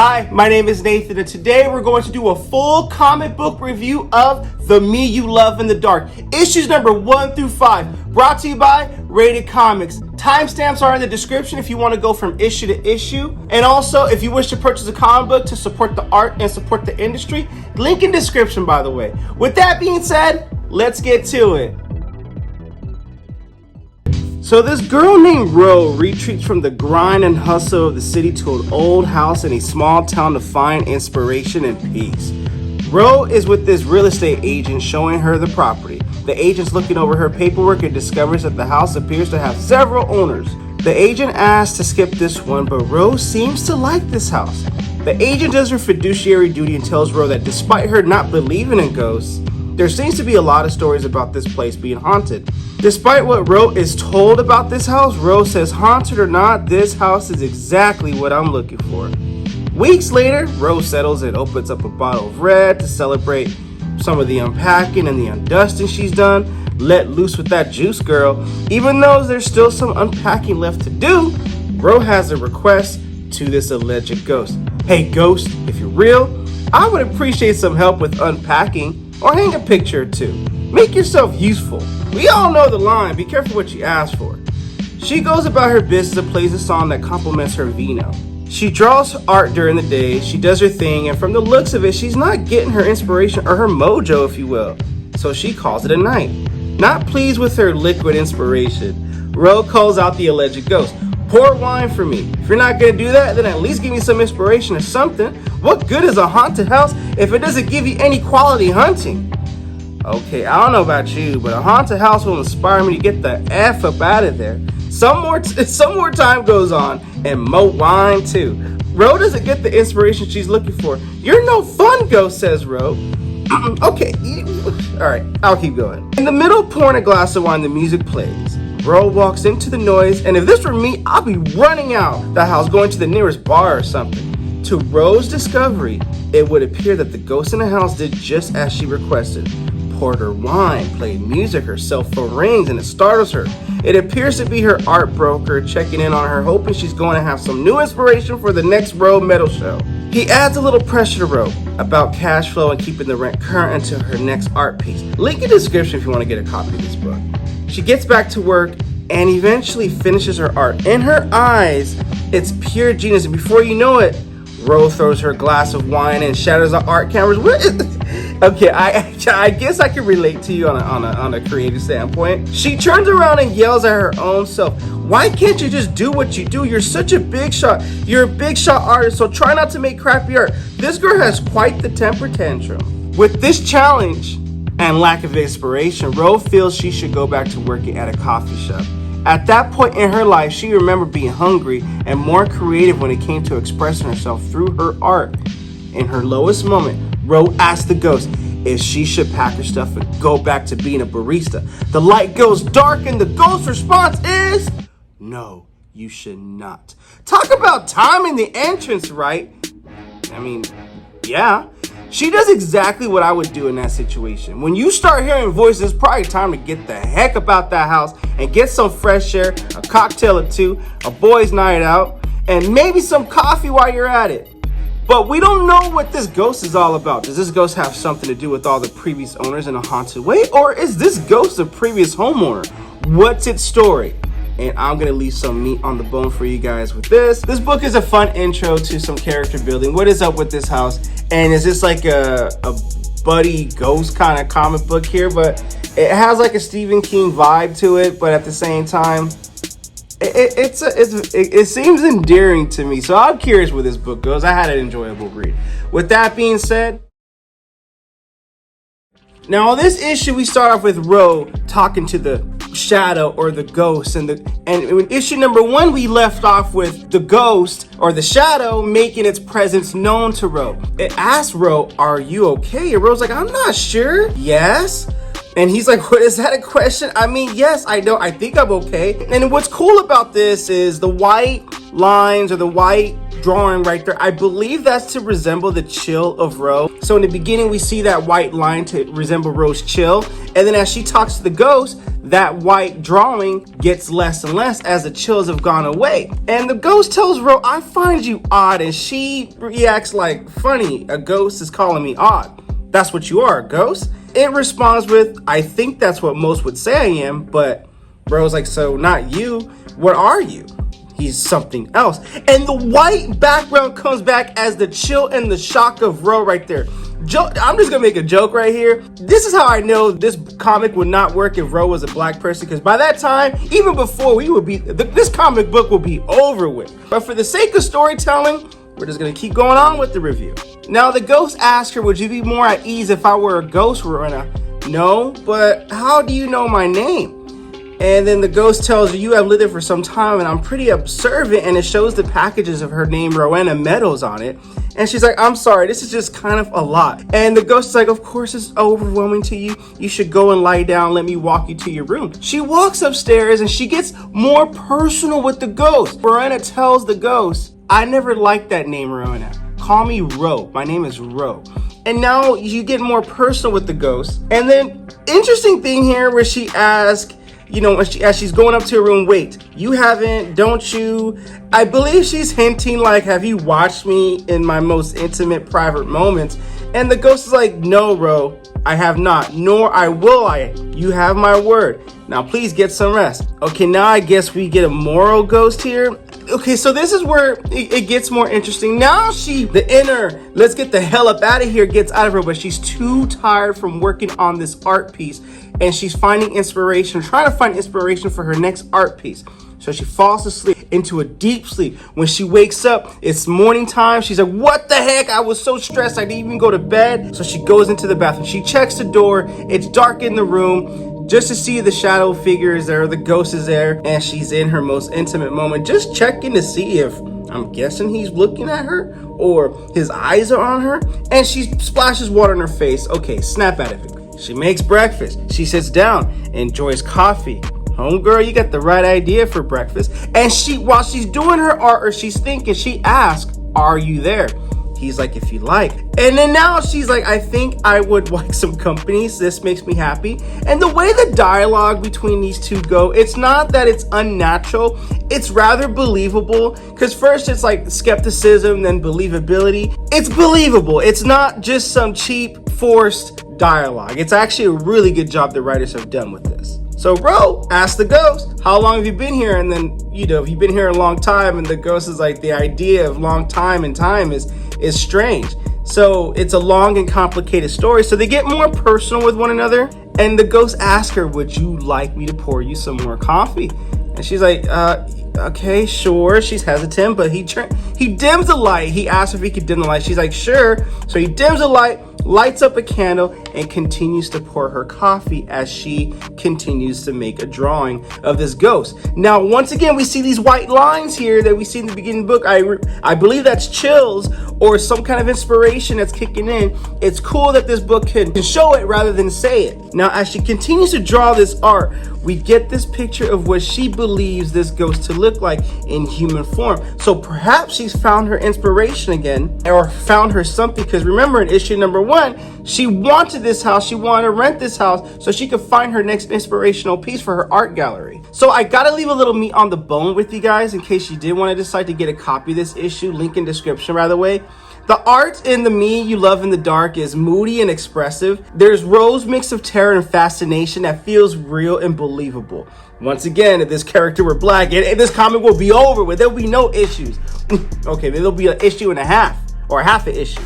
Hi, my name is Nathan, and today we're going to do a full comic book review of The Me You Love in the Dark, issues number 1 through 5, brought to you by RatedComics. Timestamps are in the description if you want to go from issue to issue, and also if you wish to purchase a comic book to support the art and support the industry, link in description, by the way. With that being said, let's get to it. So this girl named Ro retreats from the grind and hustle of the city to an old house in a small town to find inspiration and peace. Ro is with this real estate agent showing her the property. The agent's looking over her paperwork and discovers that the house appears to have several owners. The agent asks to skip this one, but Ro seems to like this house. The agent does her fiduciary duty and tells Ro that despite her not believing in ghosts, there seems to be a lot of stories about this place being haunted. Despite what Ro is told about this house, Ro says, haunted or not, this house is exactly what I'm looking for. Weeks later, Ro settles and opens up a bottle of red to celebrate some of the unpacking and the undusting she's done. Let loose with that juice, girl. Even though there's still some unpacking left to do, Ro has a request to this alleged ghost. Hey ghost, if you're real, I would appreciate some help with unpacking, or hang a picture or two. Make yourself useful. We all know the line, be careful what you ask for. She goes about her business and plays a song that complements her vino. She draws art during the day, she does her thing, and from the looks of it, she's not getting her inspiration or her mojo, if you will. So she calls it a night. Not pleased with her liquid inspiration, Ro calls out the alleged ghost. Pour wine for me. If you're not gonna do that, then at least give me some inspiration or something. What good is a haunted house if it doesn't give you any quality hunting? Okay, I don't know about you, but a haunted house will inspire me to get the F up out of there. Some more time goes on, and more wine too. Ro doesn't get the inspiration she's looking for. You're no fun, ghost, says Ro. Okay, alright, I'll keep going. In the middle of pouring a glass of wine, the music plays. Ro walks into the noise, and if this were me, I'll be running out the house, going to the nearest bar or something. To Ro's discovery, it would appear that the ghost in the house did just as she requested. Poured her wine, played music, her cell phone rings, and it startles her. It appears to be her art broker checking in on her, hoping she's going to have some new inspiration for the next Ro metal show. He adds a little pressure to Ro about cash flow and keeping the rent current until her next art piece. Link in the description if you want to get a copy of this book. She gets back to work and eventually finishes her art. In her eyes, it's pure genius, and before you know it, Ro throws her glass of wine and shatters the art canvas. What is this? Okay, I guess I can relate to you on a creative standpoint. She turns around and yells at her own self. Why can't you just do what you do? You're such a big shot. You're a big shot artist, so try not to make crappy art. This girl has quite the temper tantrum. With this challenge and lack of inspiration, Ro feels she should go back to working at a coffee shop. At that point in her life, she remembered being hungry and more creative when it came to expressing herself through her art. In her lowest moment, Ro asked the ghost if she should pack her stuff and go back to being a barista. The light goes dark and the ghost's response is, no, you should not. Talk about timing the entrance, right? I mean, yeah. She does exactly what I would do in that situation. When you start hearing voices, it's probably time to get the heck up out that house and get some fresh air, a cocktail or two, a boys' night out, and maybe some coffee while you're at it. But we don't know what this ghost is all about. Does this ghost have something to do with all the previous owners in a haunted way? Or is this ghost a previous homeowner? What's its story? And I'm gonna leave some meat on the bone for you guys with this. This book is a fun intro to some character building. What is up with this house? And is this like a buddy ghost kind of comic book here? But it has like a Stephen King vibe to it, but at the same time, it seems endearing to me. So I'm curious where this book goes. I had an enjoyable read. With that being said, now on this issue, we start off with Ro talking to the shadow or the ghost, and in issue number 1 we left off with the ghost or the shadow making its presence known to Ro. It asks Ro, are you okay? And Ro's like, I'm not sure. Yes. And he's like, what, is that a question? I mean, yes, I think I'm okay. And what's cool about this is the white lines or the white drawing right there, I believe that's to resemble the chill of Ro. So in the beginning, we see that white line to resemble Ro's chill. And then as she talks to the ghost, that white drawing gets less and less as the chills have gone away. And the ghost tells Ro, I find you odd. And she reacts like, funny, a ghost is calling me odd. That's what you are, a ghost? It responds with, I think that's what most would say I am, but Ro's like, so not you, what are you? He's something else. And the white background comes back as the chill and the shock of Ro right there. I'm just gonna make a joke right here. This is how I know this comic would not work if Ro was a black person, because by that time, even before we would be, this comic book will be over with. But for the sake of storytelling, we're just gonna keep going on with the review. Now the ghost asks her, would you be more at ease if I were a ghost, Rowena? No, but how do you know my name? And then the ghost tells her, you have lived there for some time and I'm pretty observant, and it shows the packages of her name, Rowena Meadows, on it. And she's like, I'm sorry, this is just kind of a lot. And the ghost is like, of course it's overwhelming to you. You should go and lie down. Let me walk you to your room. She walks upstairs and she gets more personal with the ghost. Rowena tells the ghost, I never liked that name, Rowena. Call me Ro. My name is Ro. And now you get more personal with the ghost. And then interesting thing here where she asks, you know, as she's going up to her room, wait, you haven't, don't you? I believe she's hinting like, have you watched me in my most intimate private moments? And the ghost is like, no, Ro, I have not, nor I will I. You have my word. Now please get some rest. Okay, now I guess we get a moral ghost here. Okay, so this is where it gets more interesting. Now the inner, let's get the hell up out of here, gets out of her, but she's too tired from working on this art piece. And she's finding inspiration, trying to find inspiration for her next art piece. So she falls asleep into a deep sleep. When she wakes up, it's morning time. She's like, what the heck? I was so stressed, I didn't even go to bed. So she goes into the bathroom. She checks the door. It's dark in the room, just to see the shadow figure is there, the ghost is there, and she's in her most intimate moment, just checking to see if, I'm guessing he's looking at her, or his eyes are on her, and she splashes water in her face. Okay, snap out of it. She makes breakfast. She sits down, enjoys coffee. Homegirl, you got the right idea for breakfast. And while she's doing her art, or she's thinking, she asks, are you there? He's like, if you like. And then now she's like, I think I would like some company. So this makes me happy. And the way the dialogue between these two go, it's not that it's unnatural. It's rather believable. Because first it's like skepticism, then believability. It's believable. It's not just some cheap, forced dialogue. It's actually a really good job the writers have done with this. So Ro asks the ghost, how long have you been here? And then, you know, have you been here a long time? And the ghost is like, the idea of long time and time is strange. So it's a long and complicated story. So they get more personal with one another. And the ghost asks her, would you like me to pour you some more coffee? And she's like, okay, sure. She's hesitant, but he dims the light. He asks if he could dim the light. She's like, sure. So he dims the light, lights up a candle, and continues to pour her coffee as she continues to make a drawing of this ghost. Now, once again, we see these white lines here that we see in the beginning of the book. I believe that's chills or some kind of inspiration that's kicking in. It's cool that this book can show it rather than say it. Now, as she continues to draw this art, we get this picture of what she believes this ghost to look like in human form. So perhaps she's found her inspiration again, or found her something, because remember in issue number 1, she wanted this house, she wanted to rent this house so she could find her next inspirational piece for her art gallery. So I gotta leave a little meat on the bone with you guys in case you did want to decide to get a copy of this issue. Link in description, by the way. The art in the Me You Love in the Dark is moody and expressive. There's Ro's mix of terror and fascination that feels real and believable. Once again, if this character were black, this comic will be over with. There'll be no issues. Okay, there'll be an issue and a half, or half an issue.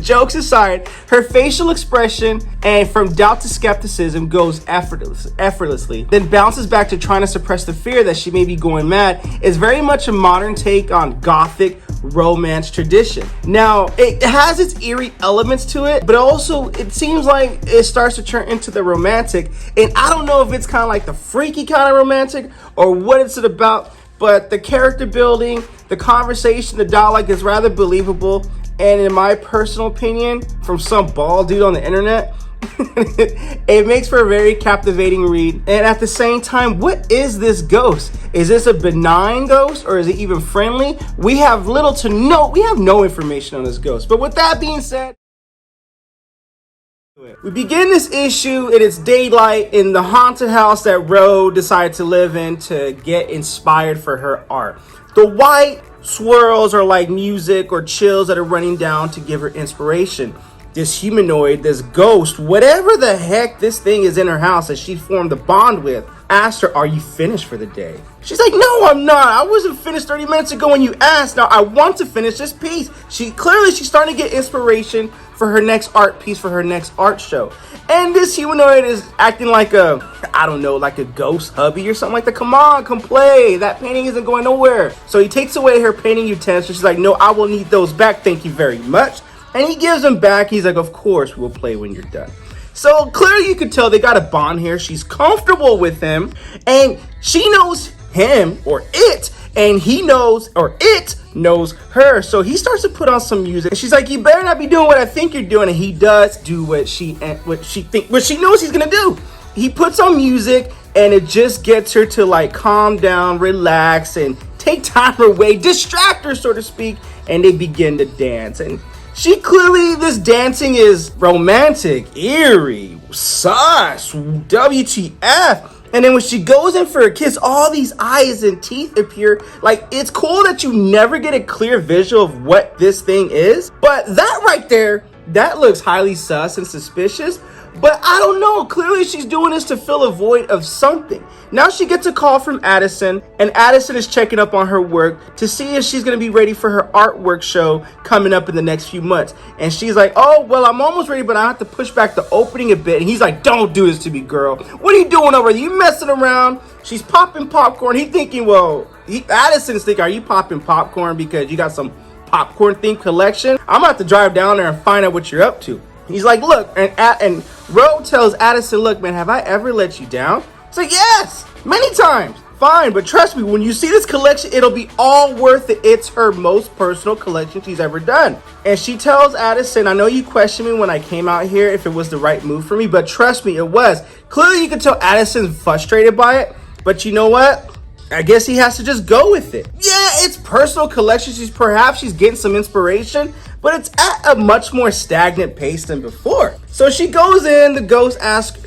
Jokes aside, her facial expression and from doubt to skepticism goes effortlessly, then bounces back to trying to suppress the fear that she may be going mad. Is very much a modern take on gothic romance tradition. Now, it has its eerie elements to it, but also it seems like it starts to turn into the romantic, and I don't know if it's kind of like the freaky kind of romantic or what it's about, but the character building, the conversation, the dialogue is rather believable. And in my personal opinion, from some bald dude on the internet, It makes for a very captivating read. And at the same time, what is this ghost? Is this a benign ghost or is it even friendly? We have little to no, we have no information on this ghost. But with that being said, we begin this issue and it's daylight in the haunted house that Ro decided to live in to get inspired for her art. The white swirls are like music or chills that are running down to give her inspiration. This humanoid, this ghost, whatever the heck this thing is in her house that she formed a bond with, asked her, "Are you finished for the day?" She's like, "No, I'm not. I wasn't finished 30 minutes ago when you asked. Now I want to finish this piece." She's starting to get inspiration for her next art piece, for her next art show. And this humanoid is acting like like a ghost hubby or something like that. "Come on, come play. That painting isn't going nowhere." So he takes away her painting utensils. She's like, "No, I will need those back. Thank you very much." And he gives them back. He's like, "Of course, we'll play when you're done." So clearly you could tell they got a bond here. She's comfortable with him and she knows him or it, and he knows or it knows her. So he starts to put on some music and she's like, "You better not be doing what I think you're doing." And he does do what she knows he's gonna do. He puts on music and it just gets her to like calm down, relax, and take time away, distract her, so to speak, and they begin to dance. And this dancing is romantic, eerie, sus, WTF. And then when she goes in for a kiss, all these eyes and teeth appear. Like, it's cool that you never get a clear visual of what this thing is. But that right there, that looks highly sus and suspicious. But I don't know, clearly she's doing this to fill a void of something. Now she gets a call from Addison, and Addison is checking up on her work to see if she's going to be ready for her artwork show coming up in the next few months. And she's like, "Oh, well, I'm almost ready, but I have to push back the opening a bit." And he's like, "Don't do this to me, girl. What are you doing over there? You messing around?" She's popping popcorn. He's thinking, Addison's thinking, "Are you popping popcorn because you got some popcorn themed collection? I'm going to have to drive down there and find out what you're up to." He's like, "Look," and Ro tells Addison, "Look, man, have I ever let you down?" It's like, "Yes, many times." "Fine, but trust me, when you see this collection, it'll be all worth it. It's her most personal collection she's ever done." And she tells Addison, "I know you questioned me when I came out here if it was the right move for me, but trust me, it was." Clearly, you can tell Addison's frustrated by it, but you know what? I guess he has to just go with it. Yeah, it's personal collection. Perhaps she's getting some inspiration, but it's at a much more stagnant pace than before. So she goes in,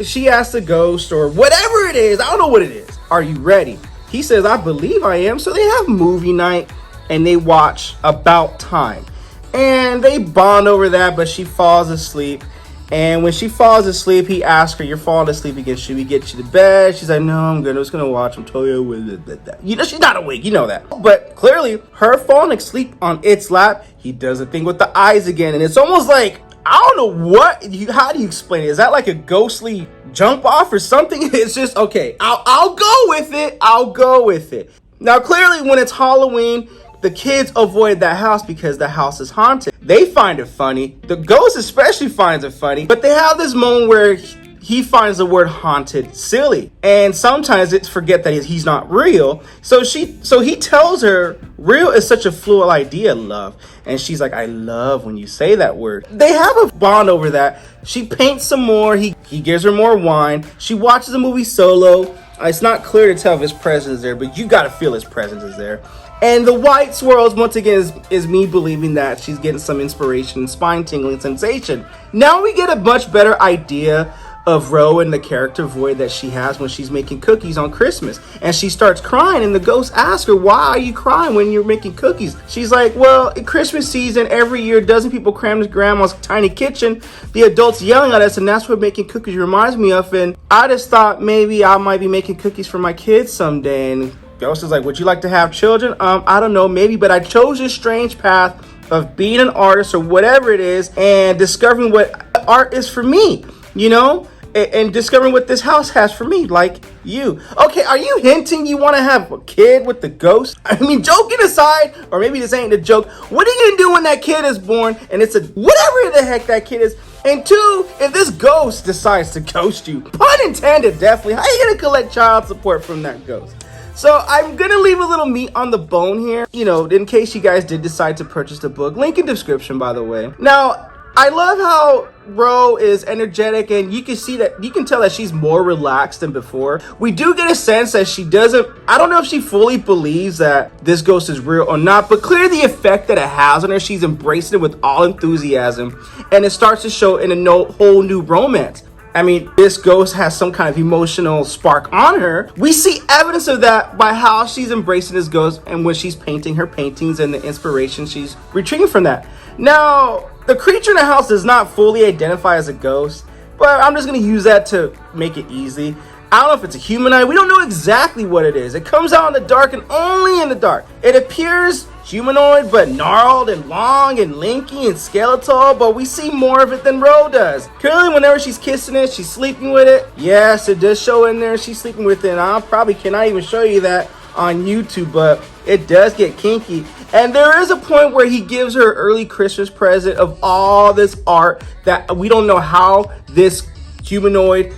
she asks the ghost or whatever it is, I don't know what it is, "Are you ready?" He says, "I believe I am." So they have movie night and they watch About Time. And they bond over that, but she falls asleep. And when she falls asleep, he asks her, "You're falling asleep again. Should we get you to bed?" She's like, "No, I'm good. I'm just going to watch. I'm totally with that." You know, she's not awake. You know that. But clearly, her falling asleep on its lap, he does a thing with the eyes again. And it's almost like, I don't know how do you explain it? Is that like a ghostly jump off or something? It's just, okay, I'll go with it. I'll go with it. Now, clearly, when it's Halloween, the kids avoid that house because the house is haunted. They find it funny. The ghost especially finds it funny. But they have this moment where he finds the word haunted silly. And sometimes it's forget that he's not real. So he tells her, "Real is such a fluid idea, love." And she's like, "I love when you say that word." They have a bond over that. She paints some more. He gives her more wine. She watches the movie Solo. It's not clear to tell if his presence is there, but you got to feel his presence is there. And the white swirls, once again, is me believing that she's getting some inspiration, spine-tingling sensation. Now we get a much better idea of Ro and the character void that she has when she's making cookies on Christmas. And she starts crying, and the ghost asks her, "Why are you crying when you're making cookies?" She's like, "Well, in Christmas season, every year, dozen people cram into grandma's tiny kitchen. The adults yelling at us, and that's what making cookies reminds me of. And I just thought maybe I might be making cookies for my kids someday." And Ghost is like, "Would you like to have children?" I don't know, maybe, but I chose this strange path of being an artist or whatever it is and discovering what art is for me, you know, and discovering what this house has for me, like you. Okay, are you hinting you want to have a kid with the ghost? I mean, joking aside, or maybe this ain't a joke, what are you gonna do when that kid is born and it's whatever the heck that kid is? And two, if this ghost decides to ghost you, pun intended, definitely, how are you gonna collect child support from that ghost? So I'm going to leave a little meat on the bone here, you know, in case you guys did decide to purchase the book. Link in description, by the way. Now, I love how Ro is energetic, and you can tell that she's more relaxed than before. We do get a sense that she doesn't, I don't know if she fully believes that this ghost is real or not, but clearly the effect that it has on her, she's embracing it with all enthusiasm, and it starts to show in a whole new romance. I mean, this ghost has some kind of emotional spark on her. We see evidence of that by how she's embracing this ghost and when she's painting her paintings and the inspiration she's retrieving from that. Now, the creature in the house does not fully identify as a ghost, but I'm just going to use that to make it easy. I don't know if it's a humanoid. We don't know exactly what it is. It comes out in the dark and only in the dark. It appears humanoid, but gnarled and long and lanky and skeletal, but we see more of it than Ro does. Currently, whenever she's kissing it, she's sleeping with it. Yes, it does show in there she's sleeping with it, and I probably cannot even show you that on YouTube, but it does get kinky. And there is a point where he gives her an early Christmas present of all this art that we don't know how this humanoid,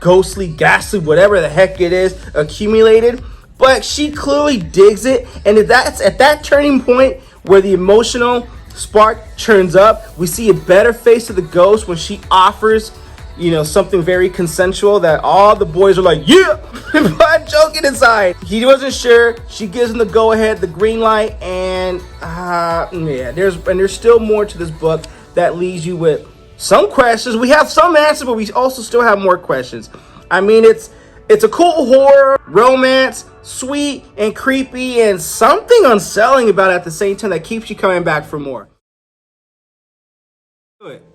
ghostly, ghastly, whatever the heck it is, accumulated, but she clearly digs it. And if that's at that turning point where the emotional spark turns up, we see a better face of the ghost when she offers, you know, something very consensual that all the boys are like, yeah, but joking inside. He wasn't sure. She gives him the go ahead, the green light, and yeah, there's still more to this book that leaves you with some questions. We have some answers, but we also still have more questions. I mean, it's a cool horror, romance, sweet and creepy, and something unsettling about it at the same time that keeps you coming back for more.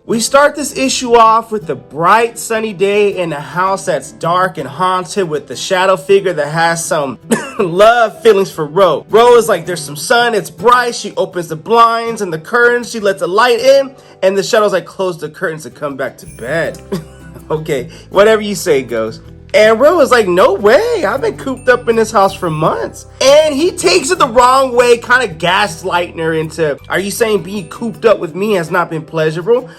We start this issue off with a bright sunny day in a house that's dark and haunted with the shadow figure that has some love feelings for Ro. Ro is like, there's some sun, it's bright, she opens the blinds and the curtains, she lets the light in, and the shadow's like, close the curtains and come back to bed. Okay, whatever you say, ghost. And Ro is like, no way, I've been cooped up in this house for months. And he takes it the wrong way, kind of gaslighting her into, are you saying being cooped up with me has not been pleasurable?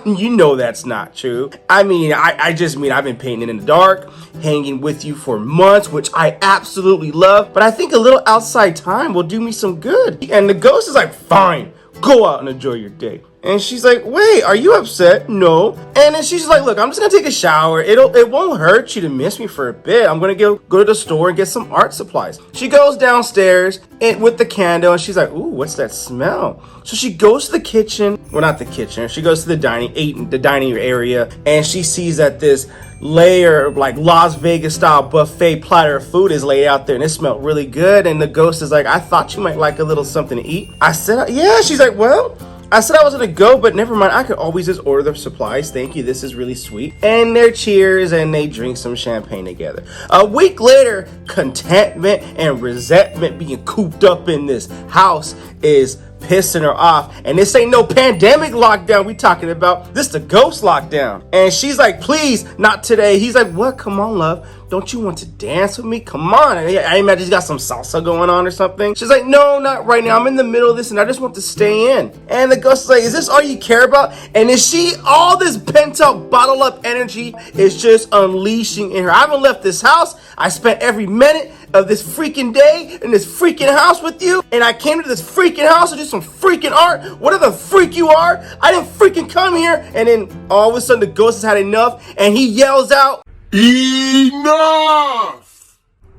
You know that's not true. I mean, I just mean I've been painting in the dark, hanging with you for months, which I absolutely love. But I think a little outside time will do me some good. And the ghost is like, fine, go out and enjoy your day. And she's like, wait, are you upset? No. And then she's like, look, I'm just gonna take a shower. It won't hurt you to miss me for a bit. I'm gonna go to the store and get some art supplies. She goes downstairs with the candle and she's like, ooh, what's that smell? So she goes to the kitchen. Well, not the kitchen. She goes to the dining area, and she sees that this layer of like Las Vegas style buffet platter of food is laid out there, and it smelled really good. And the ghost is like, I thought you might like a little something to eat. I said, yeah. She's like, well, I said I was gonna go, but never mind. I could always just order the supplies. Thank you. This is really sweet. And they cheers and they drink some champagne together. A week later, contentment and resentment being cooped up in this house is pissing her off. And this ain't no pandemic lockdown we talking about. This the ghost lockdown. And she's like, please, not today. He's like, what? Come on, love. Don't you want to dance with me? Come on. I imagine he's got some salsa going on or something. She's like, no, not right now. I'm in the middle of this and I just want to stay in. And the ghost is like, is this all you care about? And is she, all this pent up, bottled up energy is just unleashing in her. I haven't left this house. I spent every minute of this freaking day in this freaking house with you, and I came to this freaking house to do some freaking art. Whatever the freak you are, I didn't freaking come here. And then all of a sudden the ghost has had enough and he yells out, enough!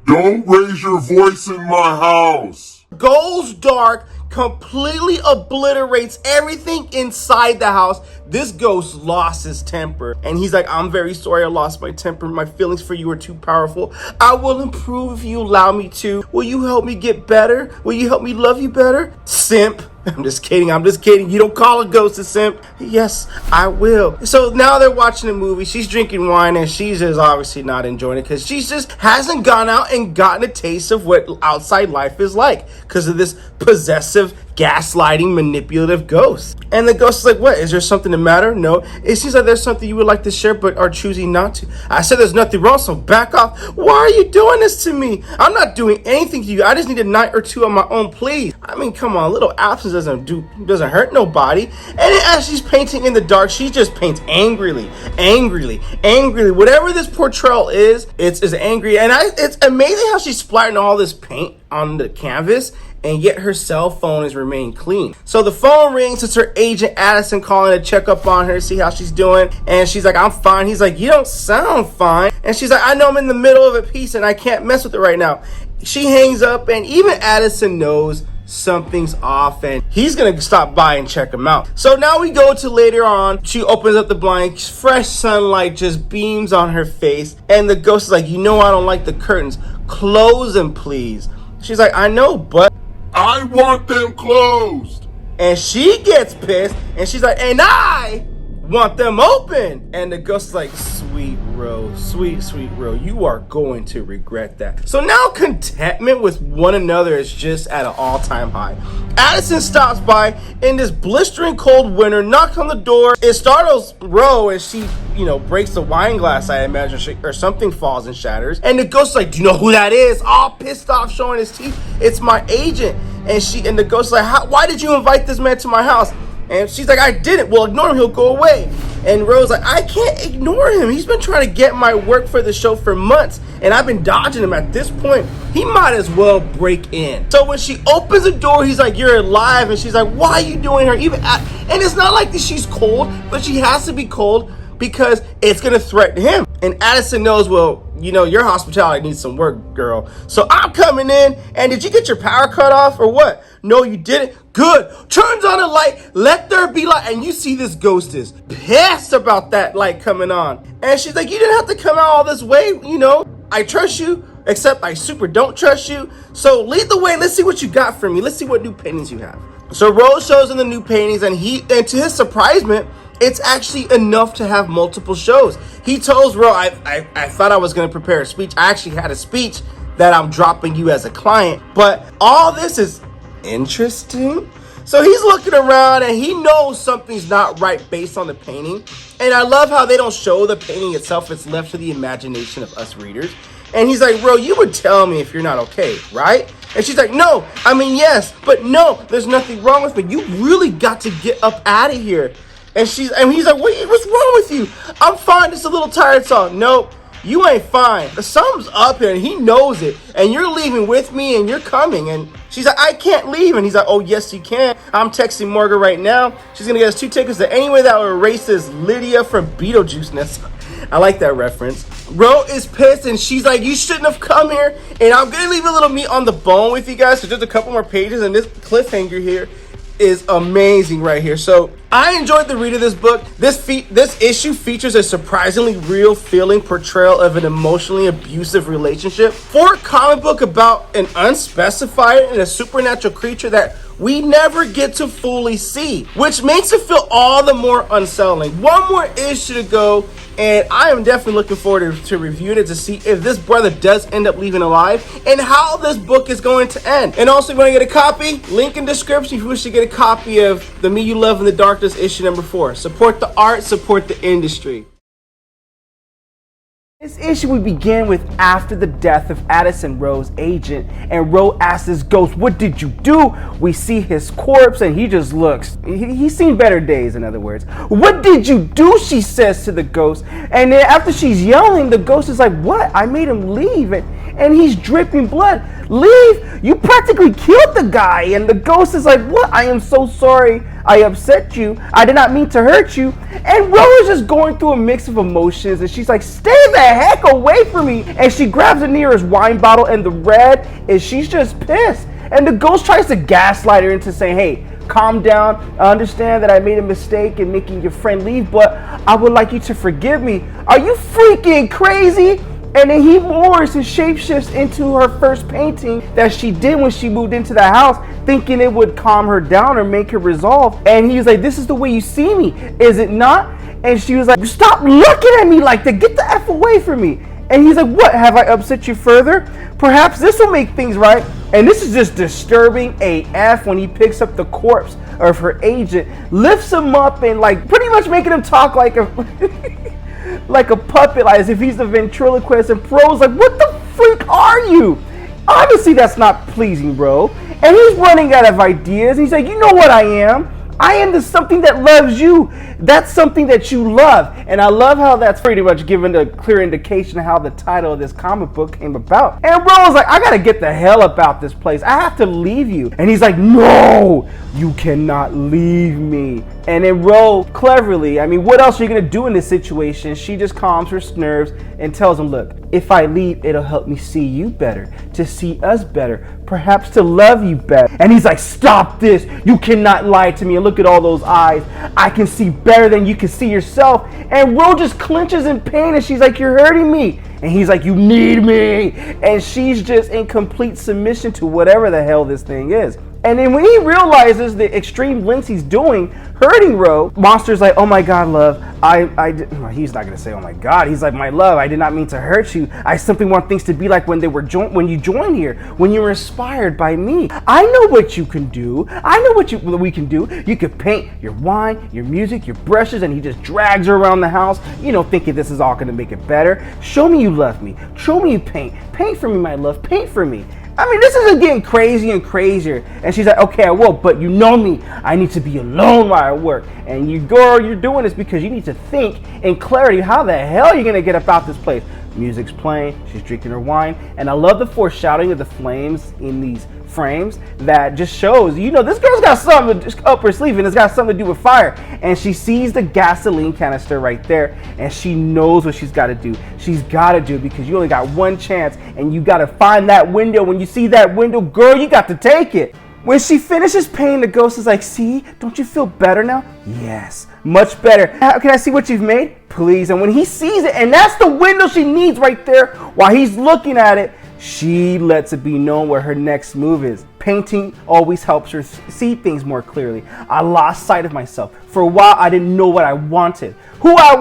Don't raise your voice in my house. Goes dark, completely obliterates everything inside the house. This ghost lost his temper, and he's like, I'm very sorry I lost my temper. My feelings for you are too powerful. I will improve if you allow me to. Will you help me get better? Will you help me love you better? Simp. I'm just kidding. You don't call a ghost a simp. Yes, I will. So now they're watching a movie. She's drinking wine and she's just obviously not enjoying it because she just hasn't gone out and gotten a taste of what outside life is like because of this possessive, gaslighting, manipulative ghost. And the ghost is like, what? Is there something the matter? No. It seems like there's something you would like to share but are choosing not to. I said there's nothing wrong, so back off. Why are you doing this to me? I'm not doing anything to you. I just need a night or two on my own, please. I mean, come on, a little absence doesn't hurt nobody. And as she's painting in the dark, she just paints angrily. Whatever this portrayal is, it's angry. And it's amazing how she's splattering all this paint on the canvas, and yet her cell phone has remained clean. So the phone rings. It's her agent Addison calling to check up on her, see how she's doing. And she's like, I'm fine. He's like, you don't sound fine. And she's like, I know I'm in the middle of a piece and I can't mess with it right now. She hangs up, and even Addison knows something's off and he's gonna stop by and check him out. So now we go to later on. She opens up the blind, fresh sunlight just beams on her face, and the ghost is like, you know I don't like the curtains, close them please. She's like, I know, but I want them closed. and she gets pissed and she's like, and I want them open. And the ghost is like, sweet Rose, sweet Rose, you are going to regret that. So now contentment with one another is just at an all-time high. Addison stops by in this blistering cold winter, knocks on the door. It startles Rose as she, breaks the wine glass, I imagine, or something falls and shatters. And the ghost is like, do you know who that is? All pissed off, showing his teeth. It's my agent. And the ghost is like, why did you invite this man to my house? And she's like, I didn't. Well, ignore him. He'll go away. And Rose like, I can't ignore him. He's been trying to get my work for the show for months, and I've been dodging him. At this point, he might as well break in. So when she opens the door, he's like, you're alive. And she's like, why are you doing her? And it's not like that she's cold, but she has to be cold because it's going to threaten him. And Addison knows, well, your hospitality needs some work, girl. So I'm coming in. And did you get your power cut off or what? No, you didn't. Good. Turns on a light. Let there be light. And you see this ghost is pissed about that light coming on. And she's like, you didn't have to come out all this way. I trust you, except I super don't trust you. So lead the way. Let's see what you got for me. Let's see what new paintings you have. So Rose shows him the new paintings, and to his surprisement, it's actually enough to have multiple shows. He tells Rose, I thought I was going to prepare a speech. I actually had a speech that I'm dropping you as a client. But all this is interesting. So he's looking around and he knows something's not right based on the painting. And I love how they don't show the painting itself. It's left to the imagination of us readers. And he's like, bro, you would tell me if you're not okay, right? And she's like, no, I mean, yes, but no, there's nothing wrong with me. You really got to get up out of here. And he's like, what's wrong with you? I'm fine, just a little tired. So, nope, you ain't fine. Something's up here and he knows it. And you're leaving with me and you're coming. And she's like, I can't leave. And he's like, oh, yes, you can. I'm texting Morgan right now. She's going to get us 2 tickets to Anyway that will erase this Lydia from Beetlejuice. I like that reference. Ro is pissed and she's like, you shouldn't have come here. And I'm going to leave a little meat on the bone with you guys. So just a couple more pages, and this cliffhanger here is amazing right here. So I enjoyed the read of this book. This issue features a surprisingly real feeling portrayal of an emotionally abusive relationship. For a comic book about an unspecified and a supernatural creature that we never get to fully see, which makes it feel all the more unsettling. One more issue to go, and I am definitely looking forward to reviewing it to see if this brother does end up leaving alive and how this book is going to end. And also, if you want to get a copy, link in description if you wish to get a copy of The Me You Love in the Darkness issue number 4. Support the art, support the industry. This issue we begin with after the death of Addison Rowe's agent, and Rowe asks his ghost, what did you do? We see his corpse and he just looks, he's seen better days, in other words. What did you do? She says to the ghost. And then after she's yelling, the ghost is like, what? I made him leave and he's dripping blood. Leave? You practically killed the guy. And the ghost is like, what? I am so sorry I upset you. I did not mean to hurt you. And Rose is just going through a mix of emotions, and she's like, stay the heck away from me. And she grabs the nearest wine bottle, and the red is she's just pissed. And the ghost tries to gaslight her into saying, hey, calm down. I understand that I made a mistake in making your friend leave, but I would like you to forgive me. Are you freaking crazy? And then he morphs and shapeshifts into her first painting that she did when she moved into the house, thinking it would calm her down or make her resolve. And he was like, this is the way you see me, is it not? And she was like, stop looking at me like that. Get the F away from me. And he's like, what? Have I upset you further? Perhaps this will make things right. And this is just disturbing AF when he picks up the corpse of her agent, lifts him up, and like pretty much making him talk like a... like a puppet, like as if he's the ventriloquist. And Pro's like, what the freak are you? Obviously that's not pleasing, bro. And he's running out of ideas. He's like, you know what I am? I am the something that loves you. That's something that you love. And I love how that's pretty much given a clear indication of how the title of this comic book came about. And Ro's like, I gotta get the hell about this place. I have to leave you. And he's like, no, you cannot leave me. And then Ro, cleverly, I mean, what else are you gonna do in this situation? She just calms her nerves and tells him, look, if I leave, it'll help me see you better, to see us better, perhaps to love you better. And he's like, stop this. You cannot lie to me. And look at all those eyes. I can see better than you can see yourself. And Ro just clenches in pain and she's like, you're hurting me. And he's like, you need me. And she's just in complete submission to whatever the hell this thing is. And then when he realizes the extreme lengths he's doing, hurting Ro, Monster's like, oh my God, love, he's not gonna say, oh my God. He's like, my love, I did not mean to hurt you. I simply want things to be like when when you joined here, when you were inspired by me. I know what you can do. I know what we can do. You could paint your wine, your music, your brushes, and he just drags her around the house, thinking this is all gonna make it better. Show me you love me. Show me you paint. Paint for me, my love. Paint for me. I mean, this is getting crazy and crazier. And she's like, okay, I will, but you know me. I need to be alone while I work. And you're doing this because you need to think in clarity how the hell are you going to get about this place. Music's playing, she's drinking her wine. And I love the foreshadowing of the flames in these frames that just shows, this girl's got something up her sleeve and it's got something to do with fire. And she sees the gasoline canister right there and she knows what she's got to do. She's got to do it because you only got one chance and you got to find that window. When you see that window, girl, you got to take it. When she finishes painting, the ghost is like, see, don't you feel better now? Yes, much better. Can I see what you've made? Please. And when he sees it, and that's the window she needs right there, while he's looking at it, she lets it be known what her next move is. Painting always helps her see things more clearly. I lost sight of myself. For a while, I didn't know what I wanted. Who I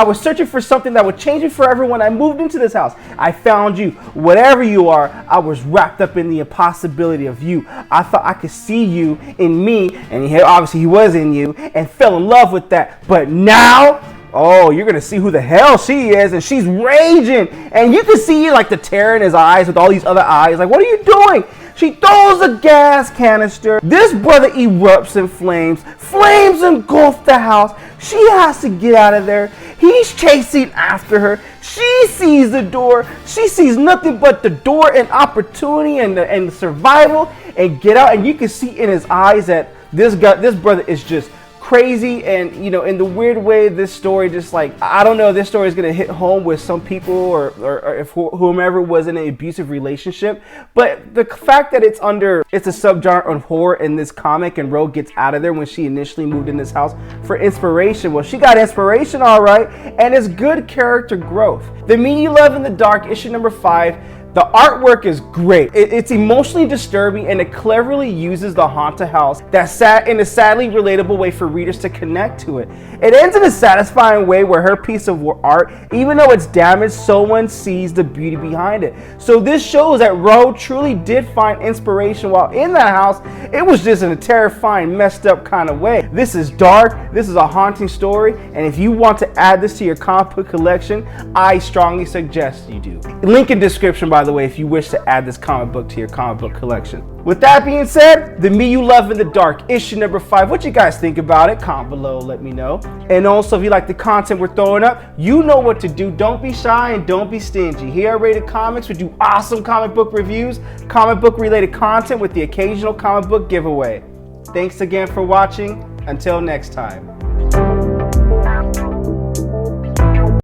was searching for something that would change me forever when I moved into this house. I found you. Whatever you are, I was wrapped up in the impossibility of you. I thought I could see you in me, and obviously he was in you, and fell in love with that. But now, oh, you're going to see who the hell she is, and she's raging. And you can see like the terror in his eyes with all these other eyes. Like, what are you doing? She throws a gas canister. This brother erupts in flames. Flames engulf the house. She has to get out of there. He's chasing after her. She sees the door. She sees nothing but the door and opportunity and survival and get out. And you can see in his eyes that this brother is just crazy. And in the weird way, this story just like, I don't know, this story is going to hit home with some people or if whomever was in an abusive relationship. But the fact that it's a subgenre of horror in this comic, and Ro gets out of there when she initially moved in this house for inspiration. Well, she got inspiration, all right, and it's good character growth. The Me You Love in the Dark, issue number 5. The artwork is great. It's emotionally disturbing, and it cleverly uses the haunted house in a sadly relatable way for readers to connect to it. It ends in a satisfying way where her piece of art, even though it's damaged, someone sees the beauty behind it. So this shows that Ro truly did find inspiration while in that house. It was just in a terrifying, messed up kind of way. This is dark. This is a haunting story. And if you want to add this to your comic book collection, I strongly suggest you do. Link in description, by the way, if you wish to add this comic book to your comic book collection. With that being said, The Me You Love in the Dark, issue number 5. What you guys think about it? Comment below, let me know. And also, if you like the content we're throwing up, you know what to do. Don't be shy and don't be stingy. Here at Rated Comics, we do awesome comic book reviews, comic book related content with the occasional comic book giveaway. Thanks again for watching. Until next time.